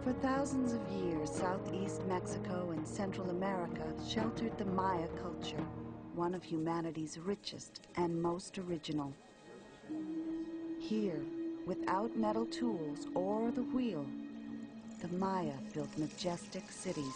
For thousands of years, southeast Mexico and Central America sheltered the Maya culture, one of humanity's richest and most original. Here, without metal tools or the wheel, the Maya built majestic cities.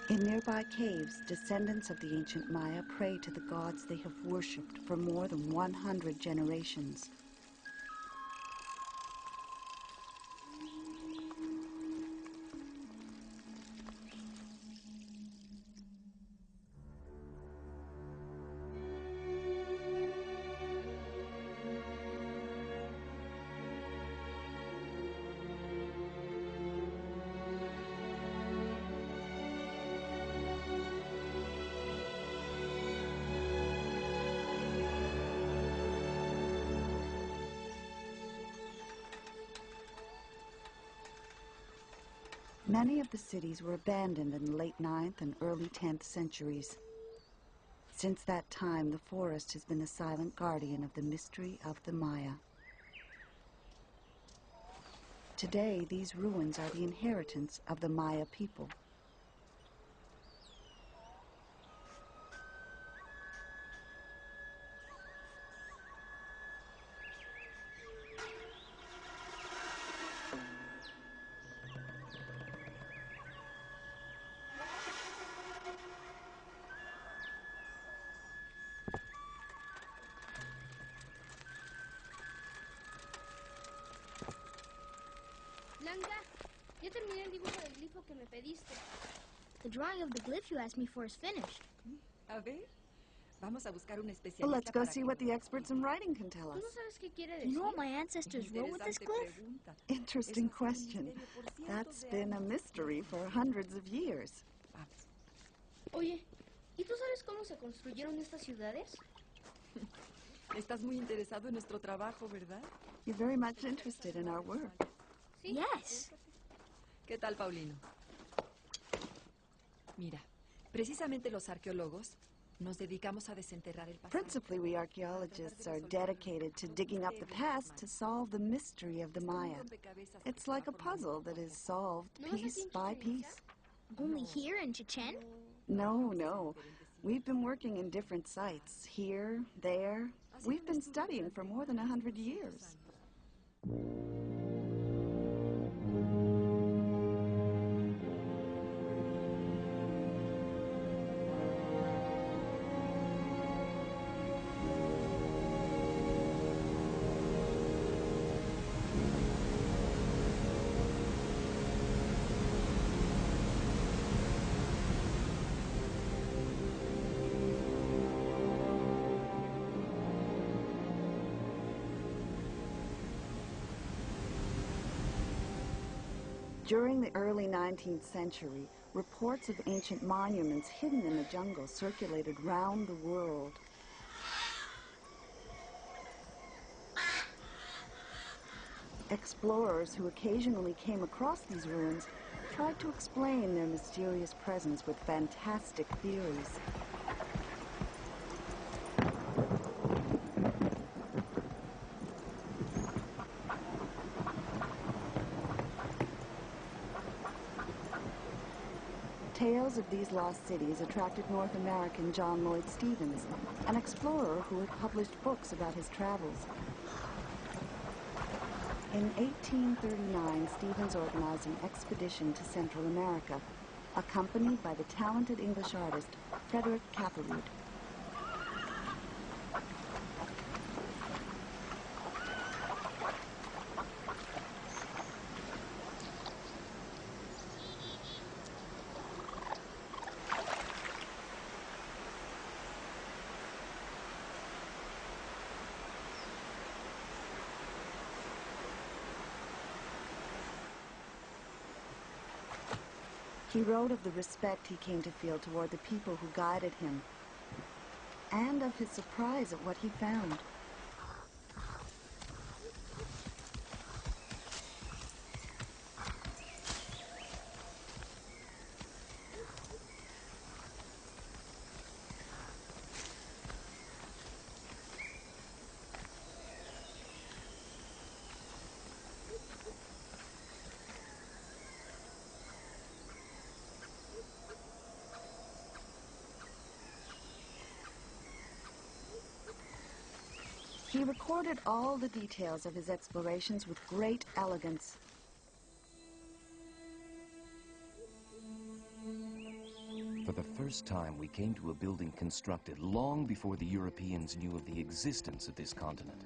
In nearby caves, descendants of the ancient Maya pray to the gods they have worshipped for more than 100 generations. Many of the cities were abandoned in the late 9th and early 10th centuries. Since that time, the forest has been the silent guardian of the mystery of the Maya. Today, these ruins are the inheritance of the Maya people. Blanca, ya terminé el dibujo del glifo que me pediste. The drawing of the glyph you asked me for is finished. A ver, vamos a buscar un especialista. Well, let's go see what the experts in writing can tell ¿Tú no us. sabes qué quiere Do you decir? know what my ancestors wrote with this glyph? Interesting question. That's been a mystery for hundreds of years. Vamos. Oye, ¿y tú sabes cómo se construyeron estas ciudades? Estás muy interesado en nuestro trabajo, ¿verdad? You're very much interested in our work. ¿Sí? Yes. ¿Qué tal, Paulino? Mira, precisamente los arqueólogos nos dedicamos a desenterrar el pasado. Principally, we archaeologists are dedicated to digging up the past to solve the mystery of the Maya. It's like a puzzle that is solved piece by piece. Only here in Chichen? No. We've been working in different sites, here, there. We've been studying for more than 100 years. During the early 19th century, reports of ancient monuments hidden in the jungle circulated round the world. Explorers who occasionally came across these ruins tried to explain their mysterious presence with fantastic theories. Tales of these lost cities attracted North American John Lloyd Stephens, an explorer who had published books about his travels. In 1839, Stephens organized an expedition to Central America, accompanied by the talented English artist Frederick Catherwood. He wrote of the respect he came to feel toward the people who guided him, and of his surprise at what he found. recorded all the details of his explorations with great elegance. For the first time, we came to a building constructed long before the Europeans knew of the existence of this continent.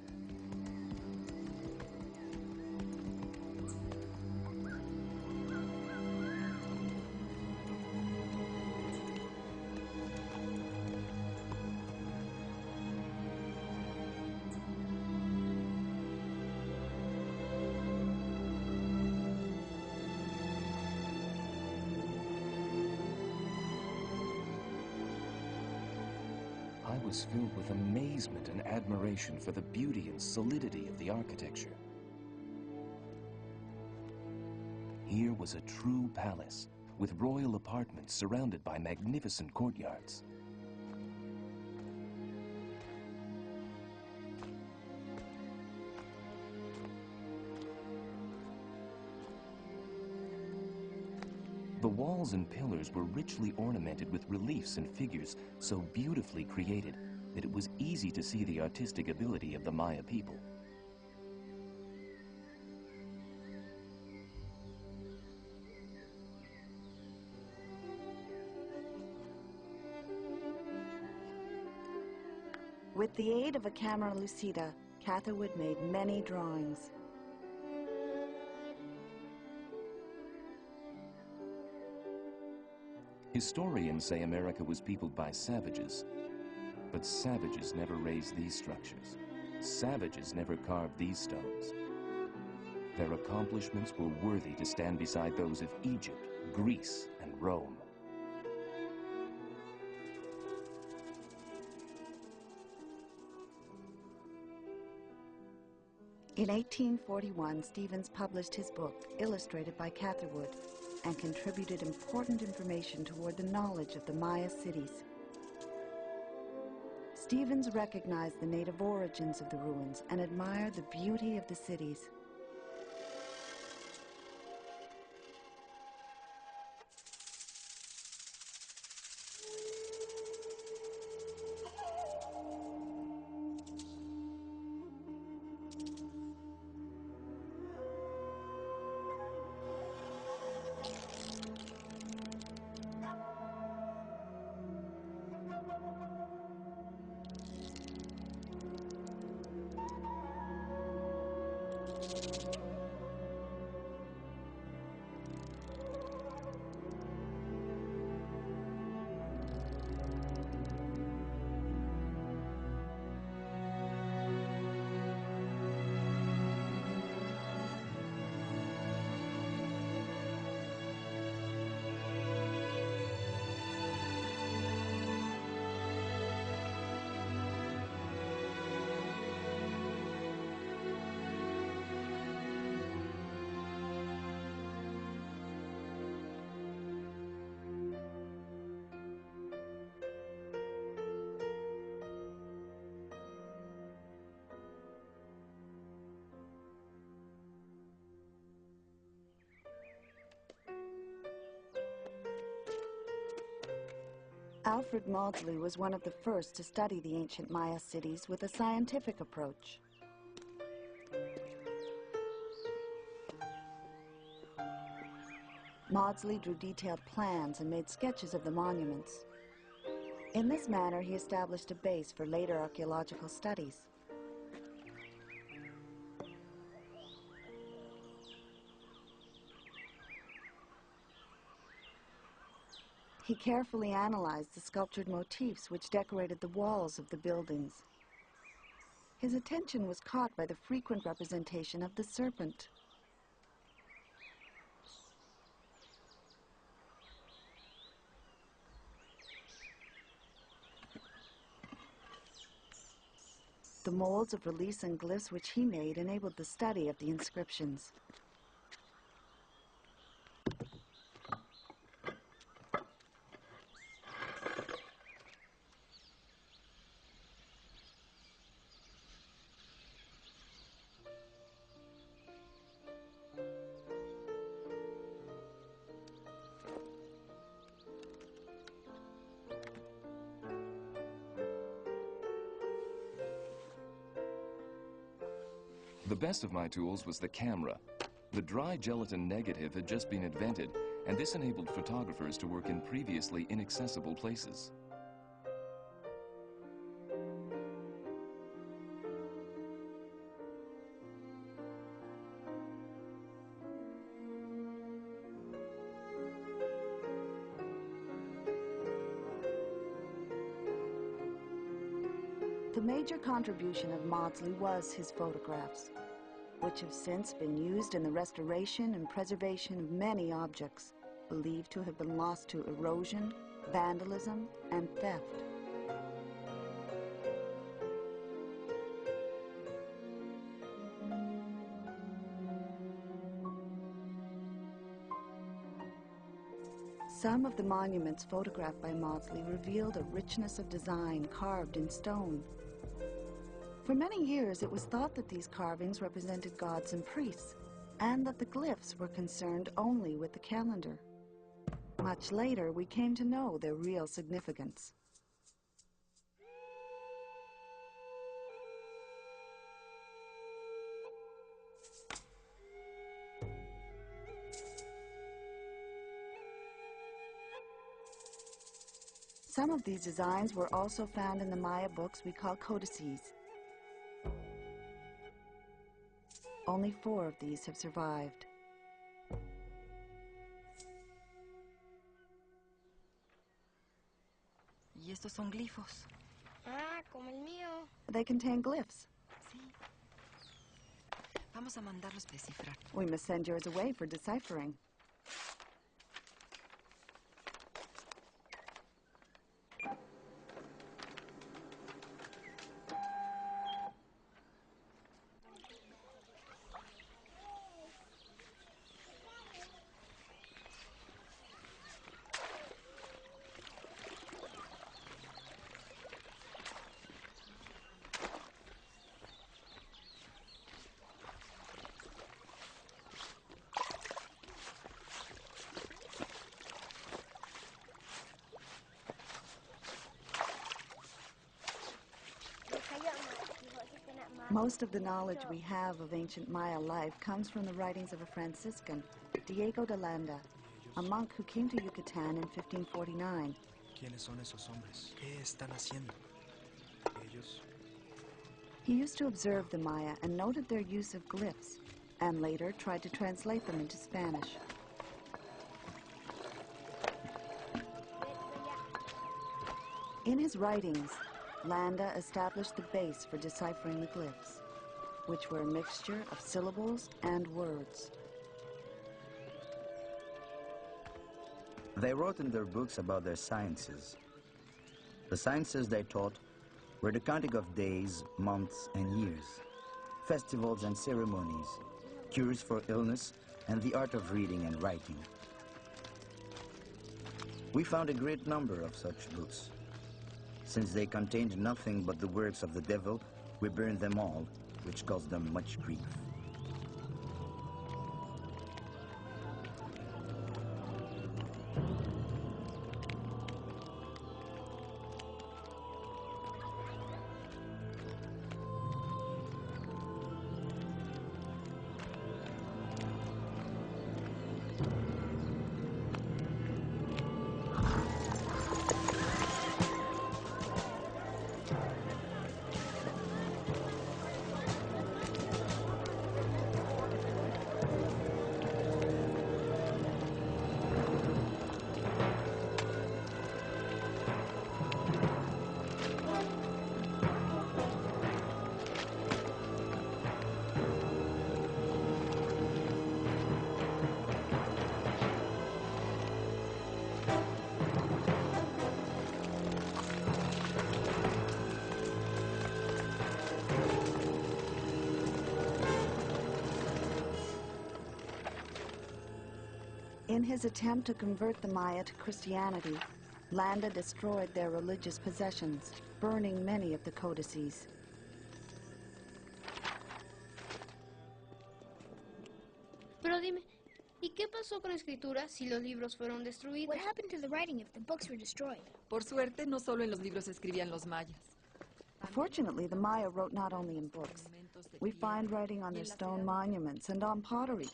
I was filled with amazement and admiration for the beauty and solidity of the architecture. Here was a true palace, with royal apartments surrounded by magnificent courtyards. The walls and pillars were richly ornamented with reliefs and figures so beautifully created that it was easy to see the artistic ability of the Maya people. With the aid of a camera lucida, Catherwood made many drawings. Historians say America was peopled by savages, but savages never raised these structures. Savages never carved these stones. Their accomplishments were worthy to stand beside those of Egypt, Greece, and Rome. In 1841, Stevens published his book, illustrated by Catherwood, and contributed important information toward the knowledge of the Maya cities. Stevens recognized the native origins of the ruins and admired the beauty of the cities. Alfred Maudsley was one of the first to study the ancient Maya cities with a scientific approach. Maudsley drew detailed plans and made sketches of the monuments. In this manner, he established a base for later archaeological studies. He carefully analyzed the sculptured motifs which decorated the walls of the buildings. His attention was caught by the frequent representation of the serpent. The molds of reliefs and glyphs which he made enabled the study of the inscriptions. The best of my tools was the camera. The dry gelatin negative had just been invented, and this enabled photographers to work in previously inaccessible places. The major contribution of Maudsley was his photographs, which have since been used in the restoration and preservation of many objects believed to have been lost to erosion, vandalism, and theft. Some of the monuments photographed by Maudsley revealed a richness of design carved in stone. For many years, it was thought that these carvings represented gods and priests, and that the glyphs were concerned only with the calendar. Much later, we came to know their real significance. Some of these designs were also found in the Maya books we call codices. Only 4 of these have survived. Y estos son glifos. Ah, como el mío. They contain glyphs. Sí. Vamos a mandarlos descifrar. We must send yours away for deciphering. Most of the knowledge we have of ancient Maya life comes from the writings of a Franciscan, Diego de Landa, a monk who came to Yucatan in 1549. ¿Quiénes son esos hombres? ¿Qué están haciendo? Ellos. He used to observe the Maya and noted their use of glyphs, and later tried to translate them into Spanish. In his writings, Landa established the base for deciphering the glyphs, which were a mixture of syllables and words. They wrote in their books about their sciences. The sciences they taught were the counting of days, months, and years, festivals and ceremonies, cures for illness, and the art of reading and writing. We found a great number of such books. Since they contained nothing but the works of the devil, we burned them all, which caused them much grief. In his attempt to convert the Maya to Christianity, Landa destroyed their religious possessions, burning many of the codices. Pero dime, ¿y qué pasó con la escritura si los libros fueron destruidos? What happened to the writing if the books were destroyed? Por suerte, no solo en los libros escribían los mayas. Fortunately, the Maya wrote not only in books. We find writing on their stone monuments and on pottery,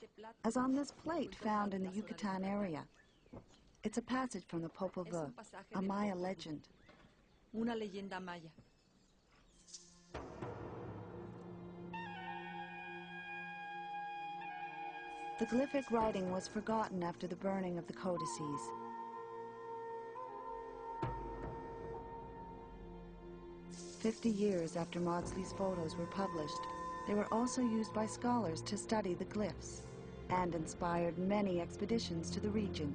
as on this plate found in the Yucatan area. It's a passage from the Popol Vuh, a Maya legend. Una leyenda maya. The glyphic writing was forgotten after the burning of the codices. "50 years after Maudslay's photos were published, they were also used by scholars to study the glyphs and inspired many expeditions to the region.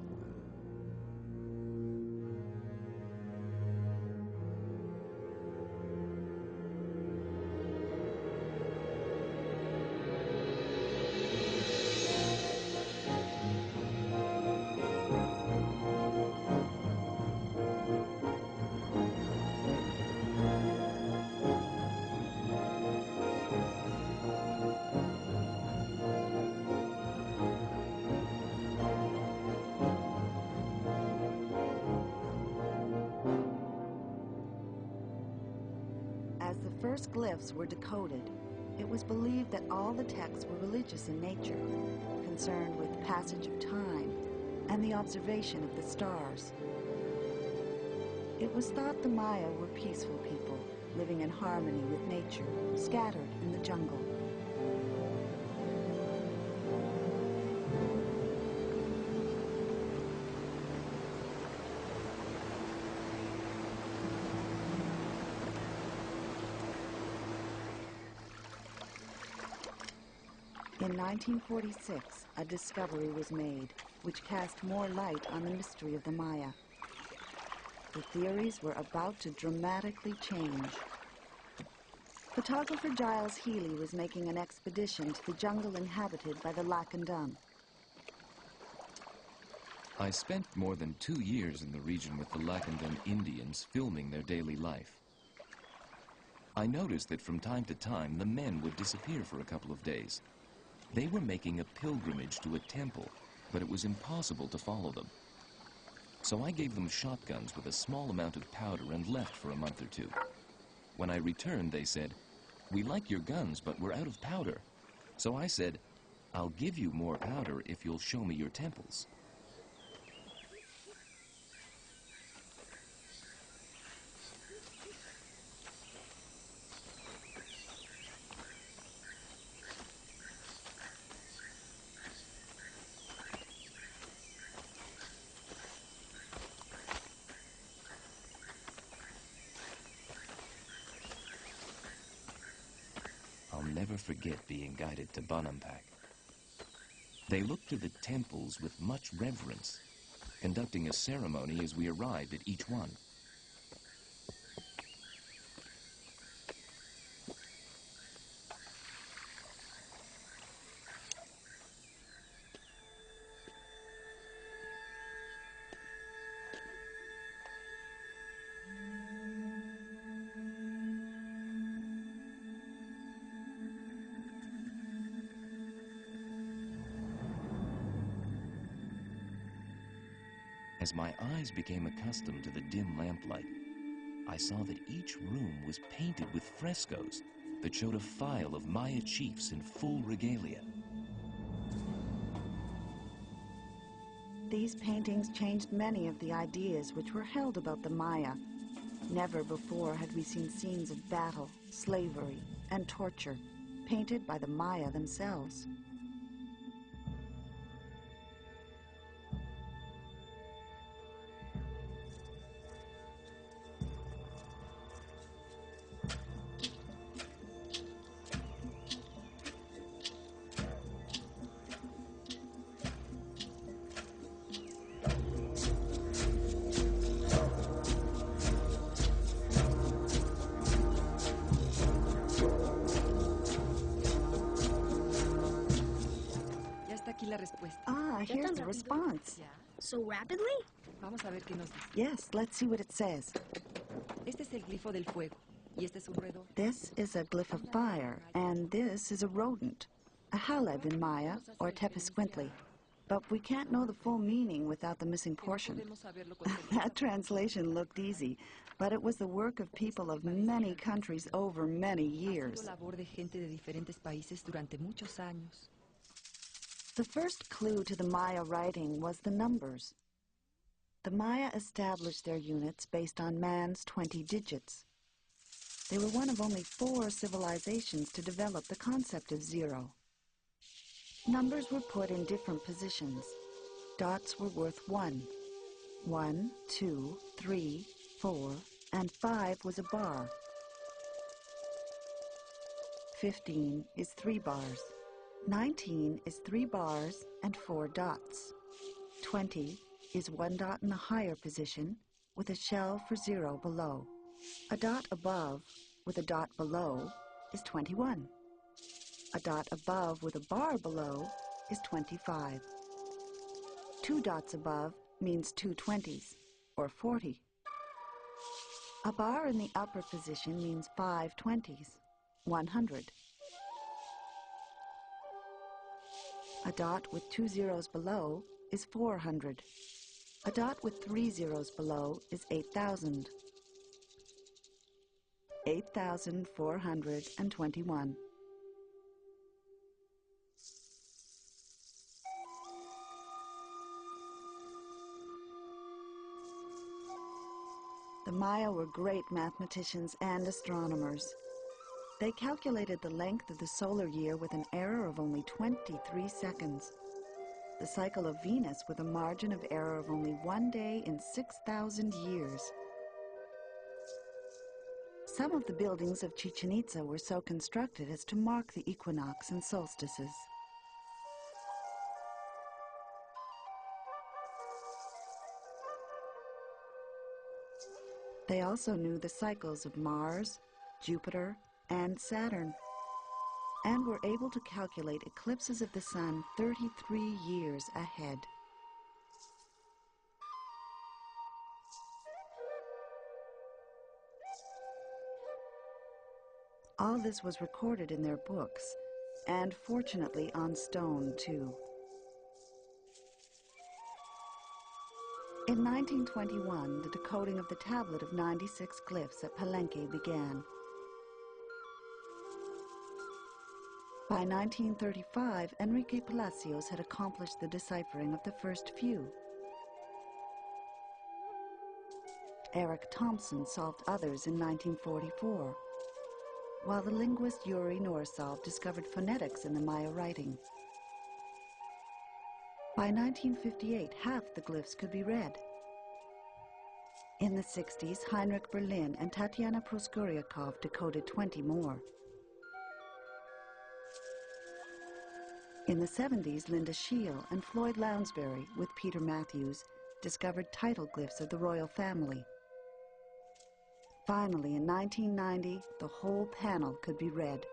As the first glyphs were decoded, it was believed that all the texts were religious in nature, concerned with the passage of time and the observation of the stars. It was thought the Maya were peaceful people, living in harmony with nature, scattered in the jungle. In 1946, a discovery was made which cast more light on the mystery of the Maya. The theories were about to dramatically change. Photographer Giles Healy was making an expedition to the jungle inhabited by the Lacandon. I spent more than 2 years in the region with the Lacandon Indians filming their daily life. I noticed that from time to time the men would disappear for a couple of days. They were making a pilgrimage to a temple, but it was impossible to follow them. So I gave them shotguns with a small amount of powder and left for a month or two. When I returned, they said, "We like your guns, but we're out of powder." So I said, "I'll give you more powder if you'll show me your temples." I'll never forget being guided to Bonampak. They looked to the temples with much reverence, conducting a ceremony as we arrived at each one. As my eyes became accustomed to the dim lamplight, I saw that each room was painted with frescoes that showed a file of Maya chiefs in full regalia. These paintings changed many of the ideas which were held about the Maya. Never before had we seen scenes of battle, slavery, and torture, painted by the Maya themselves. Ya está aquí la respuesta. Ah, here's the response. Ya. So rapidly? Vamos a ver qué nos dice. Yes, let's see what it says. Este es el glifo del fuego. Y este es un roedor. This is a glyph of fire, and this is a rodent, a haleb in Maya, or Tepescuintli. But we can't know the full meaning without the missing portion. Podemos saberlo con certeza. That translation looked easy, But it was the work of people of many countries over many years. Labor de gente de diferentes países durante muchos años. The first clue to the Maya writing was the numbers. The Maya established their units based on man's 20 digits. They were one of only 4 civilizations to develop the concept of zero. Numbers were put in different positions. Dots were worth 1. 1, 2, 3, 4, and 5 was a bar. 15 is 3 bars. 19 is 3 bars and 4 dots. 20 is 1 dot in a higher position with a shell for 0 below. A dot above with a dot below is 21. A dot above with a bar below is 25. 2 dots above means 2 20s, or 40. A bar in the upper position means 5 20s, 100. A dot with 2 zeros below is 400. A dot with 3 zeros below is 8,000. 8,421. The Maya were great mathematicians and astronomers. They calculated the length of the solar year with an error of only 23 seconds. The cycle of Venus with a margin of error of only 1 day in 6,000 years. Some of the buildings of Chichen Itza were so constructed as to mark the equinox and solstices. They also knew the cycles of Mars, Jupiter, and Saturn, and were able to calculate eclipses of the sun 33 years ahead. All this was recorded in their books, and fortunately on stone too. In 1921, the decoding of the tablet of 96 glyphs at Palenque began. By 1935, Enrique Palacios had accomplished the deciphering of the first few. Eric Thompson solved others in 1944, while the linguist Yuri Norsov discovered phonetics in the Maya writing. By 1958, half the glyphs could be read. In the 60s, Heinrich Berlin and Tatiana Proskoryakov decoded 20 more. In the 70s, Linda Scheel and Floyd Lounsbury, with Peter Matthews, discovered title glyphs of the royal family. Finally, in 1990, the whole panel could be read.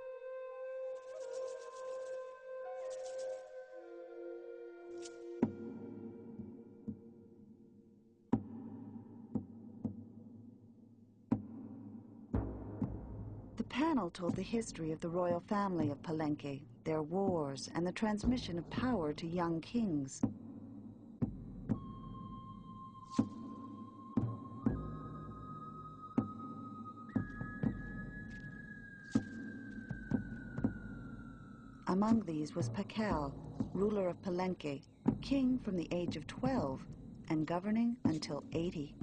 The panel told the history of the royal family of Palenque, their wars, and the transmission of power to young kings. Among these was Pakal, ruler of Palenque, king from the age of 12 and governing until 80.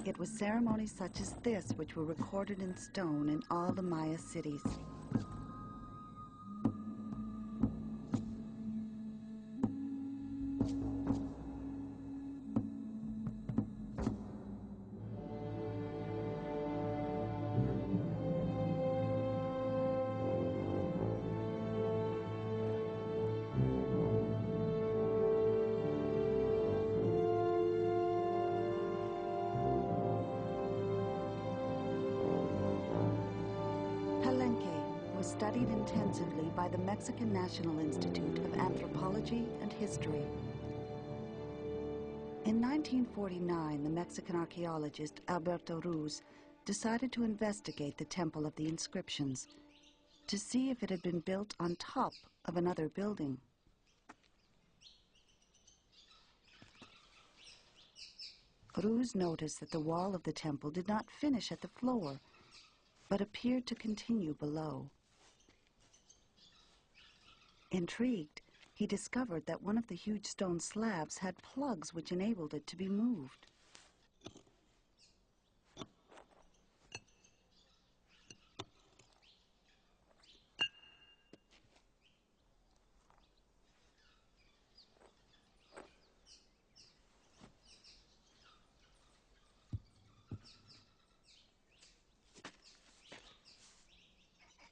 It was ceremonies such as this which were recorded in stone in all the Maya cities. Studied intensively by the Mexican National Institute of Anthropology and History. In 1949, the Mexican archaeologist Alberto Ruz decided to investigate the Temple of the Inscriptions to see if it had been built on top of another building. Ruz noticed that the wall of the temple did not finish at the floor, but appeared to continue below. Intrigued, he discovered that one of the huge stone slabs had plugs which enabled it to be moved.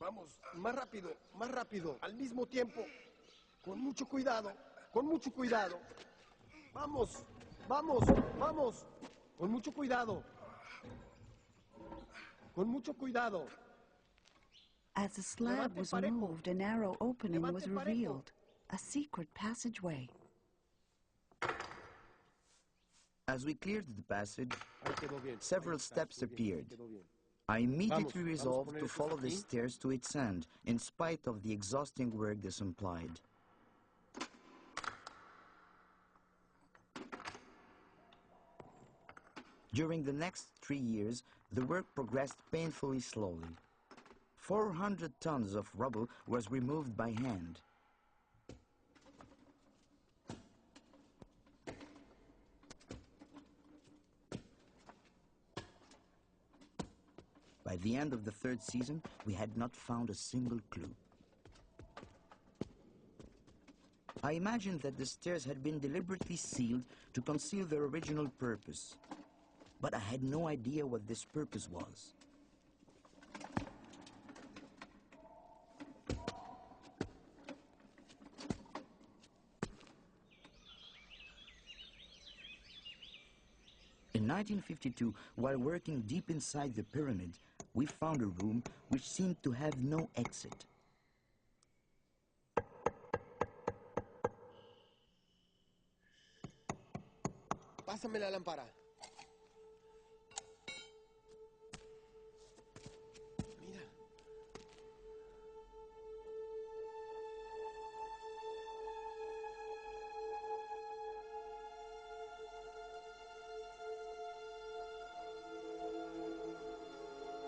Vamos, más rápido, al mismo tiempo. Con mucho cuidado, con mucho cuidado. Vamos, vamos, vamos. Con mucho cuidado. Con mucho cuidado. As the slab was moved, a narrow opening was revealed, a secret passageway. As we cleared the passage, several steps appeared. I immediately resolved to follow the stairs to its end, in spite of the exhausting work this implied. During the next 3 years, the work progressed painfully slowly. 400 tons of rubble was removed by hand. By the end of the 3rd season, we had not found a single clue. I imagined that the stairs had been deliberately sealed to conceal their original purpose, but I had no idea what this purpose was. In 1952, while working deep inside the pyramid, we found a room which seemed to have no exit. Pásame la lámpara. Mira.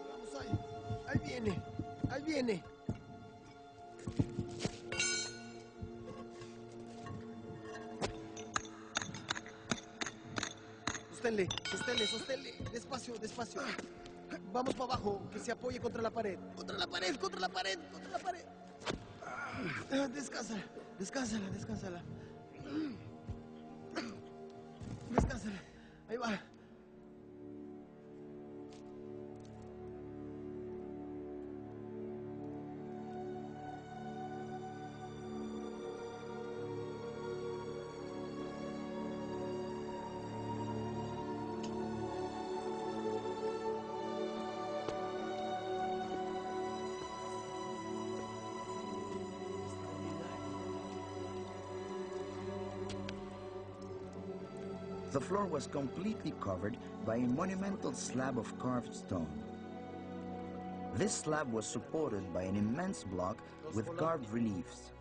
Vamos ahí. Ahí viene. Ahí viene. Sosténle. Despacio, despacio. Vamos para abajo, que se apoye contra la pared. Contra la pared. Descánsala. Descánsala. Ahí va. The floor was completely covered by a monumental slab of carved stone. This slab was supported by an immense block with carved reliefs.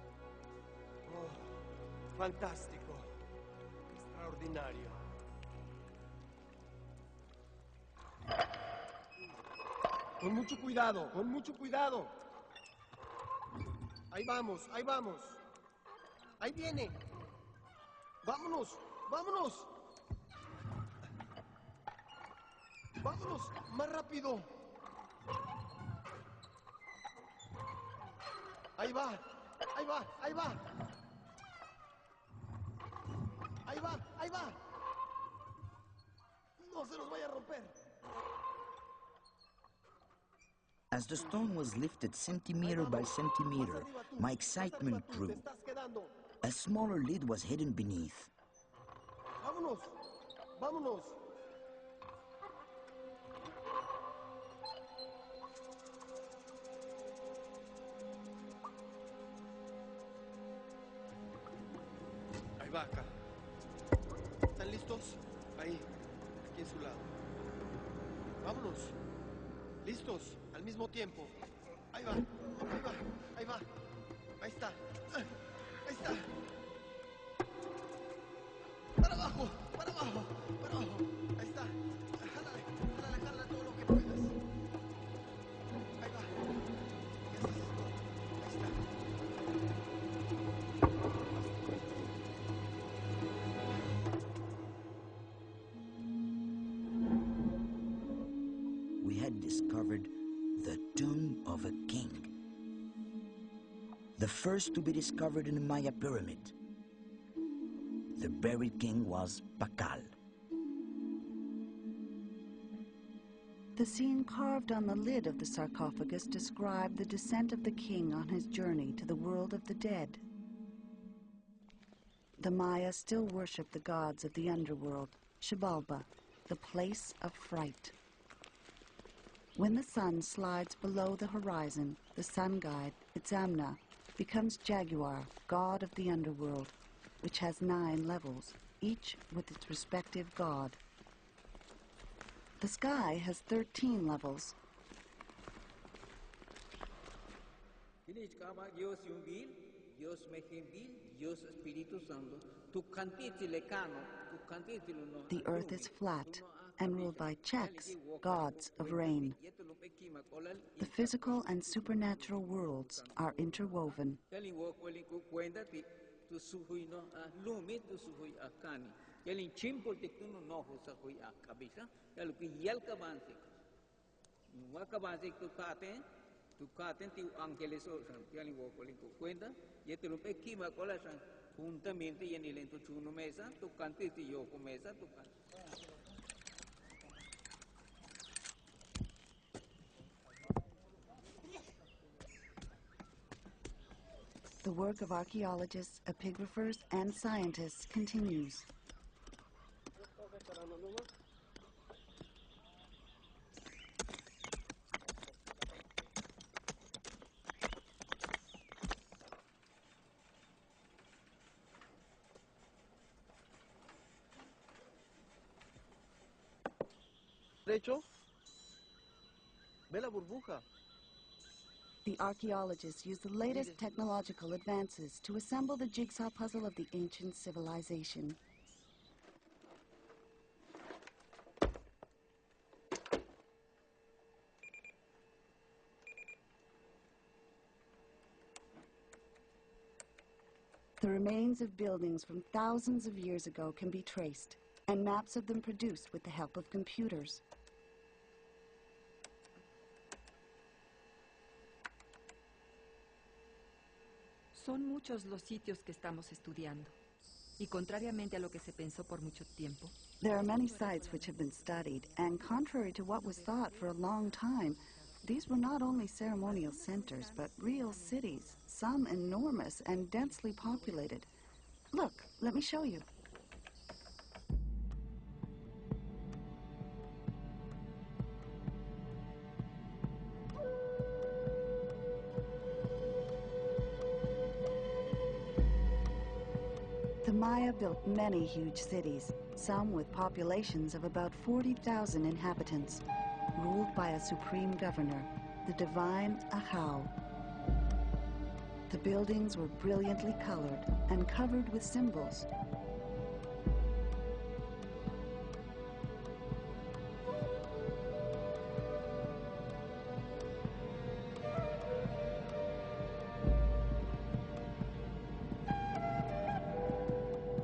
Oh, fantástico. Extraordinario. Con mucho cuidado. Ahí vamos. Ahí viene. Vámonos. Más rápido. Ahí va. No se nos vaya a romper. As the stone was lifted centimeter by centimeter, my excitement grew. A smaller lid was hidden beneath. Vámonos. Ahí va acá. ¿Están listos? Ahí, aquí en su lado. Vámonos. ¿Listos? Al mismo tiempo. Ahí va, ahí va, ahí va. Ahí está. Ahí está. Para abajo, para abajo, para abajo. Ahí está. Jálale, jálale, jálale todo lo que puedas. Ahí va. ¿Qué haces esto? Ahí está. We had discovered the tomb of a king. The first to be discovered in the Maya pyramid. The buried king was Pakal. The scene carved on the lid of the sarcophagus described the descent of the king on his journey to the world of the dead. The Maya still worship the gods of the underworld, Xibalba, the place of fright. When the sun slides below the horizon, the sun god, Itzamna, becomes Jaguar, god of the underworld, which has 9 levels, each with its respective god. The sky has 13 levels. The earth is flat and ruled by Cheks, gods of rain. The physical and supernatural worlds are interwoven. The work of archaeologists, epigraphers, and scientists continues. ¿Derecho? Ve la burbuja. The archaeologists use the latest technological advances to assemble the jigsaw puzzle of the ancient civilization. The remains of buildings from thousands of years ago can be traced, and maps of them produced with the help of computers. Son muchos los sitios que estamos estudiando. Y contrariamente a lo que se pensó por mucho tiempo, There are many sites which have been studied, and contrary to what was thought for a long time, these were not only ceremonial centers, but real cities, some enormous and densely populated. Look, let me show you. The Maya built many huge cities, some with populations of about 40,000 inhabitants, ruled by a supreme governor, the divine Ahau. The buildings were brilliantly colored and covered with symbols.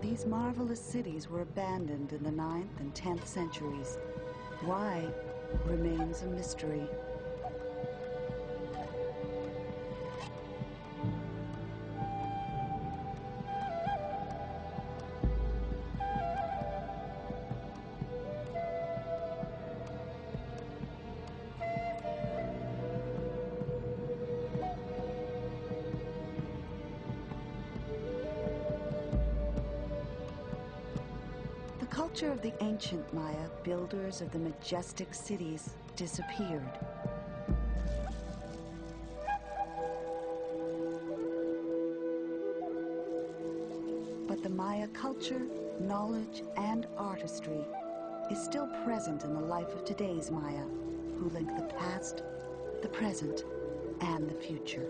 These marvelous cities were abandoned in the 9th and 10th centuries. Why remains a mystery. The culture of the ancient Maya, builders of the majestic cities, disappeared. But the Maya culture, knowledge, and artistry is still present in the life of today's Maya, who link the past, the present, and the future.